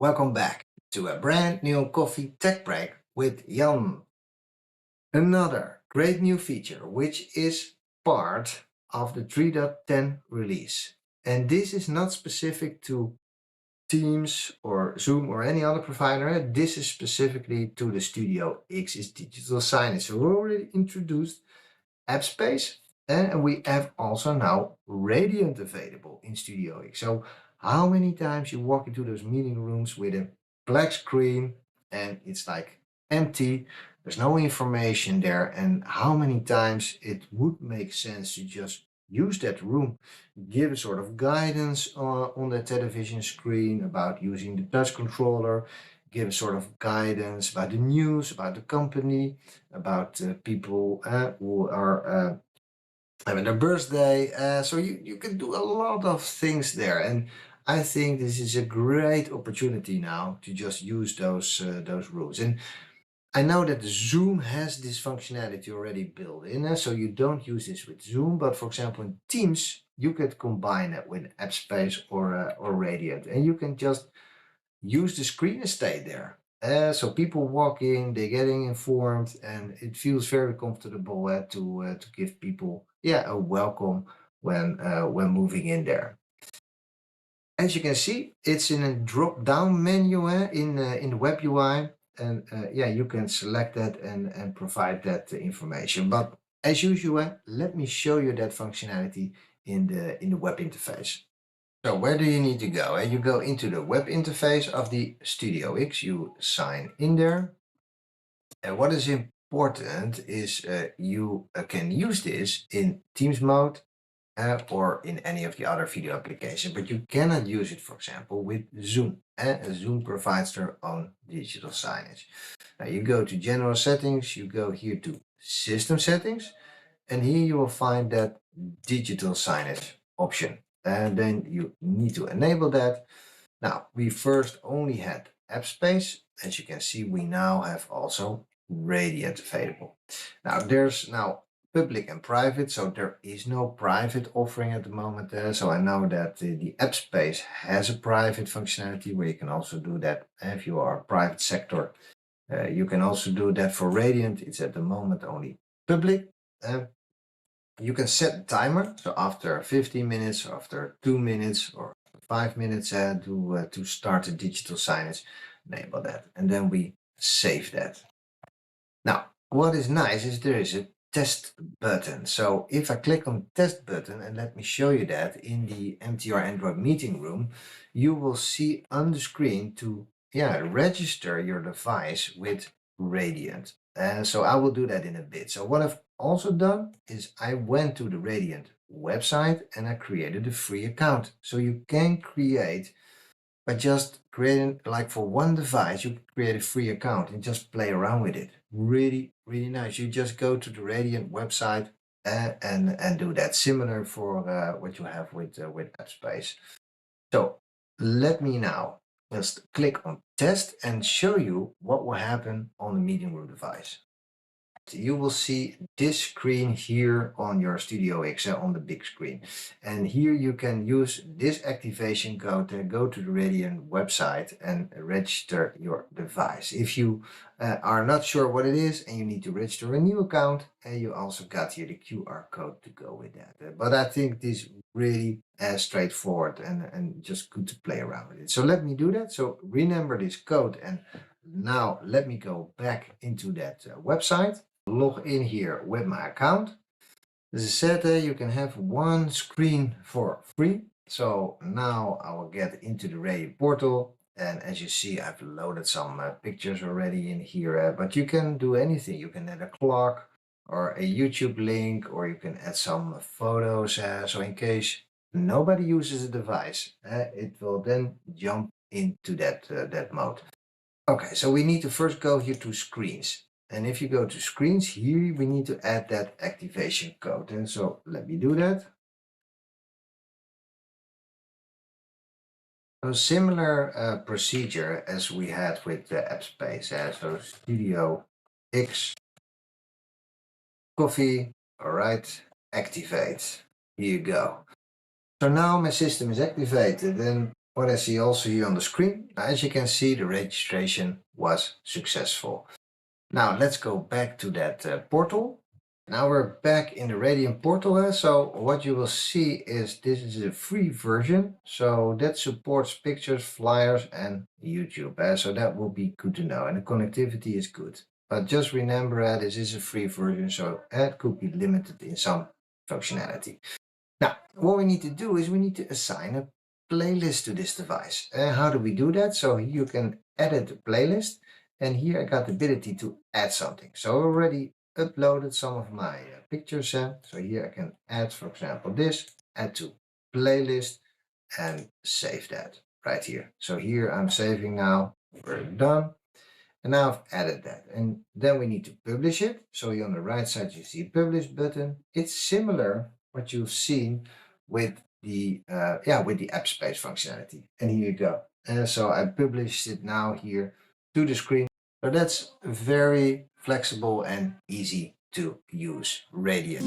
Welcome back to a brand new coffee tech break with Jan. Another great new feature which is part of the 3.10 release. And this is not specific to Teams or Zoom or any other provider. This is specifically to the Studio X's digital signage. So we already introduced App Space and we have also now Radiant available in Studio X. So how many times you walk into those meeting rooms with a black screen and it's like empty, there's no information there, and how many times it would make sense to just use that room, give a sort of guidance on the television screen about using the touch controller, give a sort of guidance about the news, about the company, about people who are having their birthday. So you can do a lot of things there. And I think this is a great opportunity now to just use those rules. And I know that Zoom has this functionality already built in, so you don't use this with Zoom. But for example, in Teams, you could combine it with AppSpace or Radiant, and you can just use the screen and stay there. So people walk in, they're getting informed, and it feels very comfortable to give people a welcome when moving in there. As you can see, it's in a drop-down menu in the web UI, and you can select that and provide that information. But as usual, let me show you that functionality in the web interface. So where do you need to go? You go into the web interface of the Studio X, you sign in there. And what is important is you can use this in Teams mode or in any of the other video applications, but you cannot use it, for example, with Zoom. Zoom provides their own digital signage. Now you go to General Settings, you go here to System Settings, and here you will find that digital signage option. And then you need to enable that. Now, we first only had App Space. As you can see, we now have also Radiant available. Now, there's now public and private, so there is no private offering at the moment. So I know that the App Space has a private functionality where you can also do that if you are a private sector. You can also do that for Radiant. It's at the moment only public. You can set a timer, so after 15 minutes, or after 2 minutes, or 5 minutes to start the digital signage, enable that, and then we save that. Now, what is nice is there is a test button. So if I click on test button, and let me show you that in the MTR Android meeting room, you will see on the screen to register your device with Radiant. And so I will do that in a bit. So what I've also done is I went to the Radiant website and I created a free account. So you can create by just creating, like for one device, you create a free account and just play around with it. Really, really nice. You just go to the Radiant website and do that. Similar for what you have with AppSpace. So let me now just click on test and show you what will happen on the meeting room device. You will see this screen here on your Studio X on the big screen. And here you can use this activation code to go to the Radiant website and register your device. If you are not sure what it is and you need to register a new account, and you also got here the QR code to go with that. But I think this really straightforward and just good to play around with it. So let me do that. So remember this code, and now let me go back into that website. Log in here with my account. As I said, you can have one screen for free. So now I will get into the Radiant portal. And as you see, I've loaded some pictures already in here, but you can do anything. You can add a clock or a YouTube link, or you can add some photos. So in case nobody uses the device, it will then jump into that mode. Okay, so we need to first go here to screens. And if you go to screens here, we need to add that activation code. And so let me do that. A similar procedure as we had with the app space. So Studio X, coffee, all right, activate. Here you go. So now my system is activated, and what I see also here on the screen. As you can see, the registration was successful. Now let's go back to that portal. Now we're back in the Radiant portal. So what you will see is this is a free version. So that supports pictures, flyers, and YouTube. So that will be good to know. And the connectivity is good. But just remember this is a free version, so it could be limited in some functionality. Now, what we need to do is we need to assign a playlist to this device. And how do we do that? So here you can edit the playlist. And here I got the ability to add something. So I already uploaded some of my pictures. So here I can add, for example, this, add to playlist, and save that right here. So here I'm saving now. We're done. And now I've added that. And then we need to publish it. So here on the right side, you see publish button. It's similar what you've seen with the with the app space functionality. And here you go. And so I published it now here to the screen. So that's very flexible and easy to use Radiant.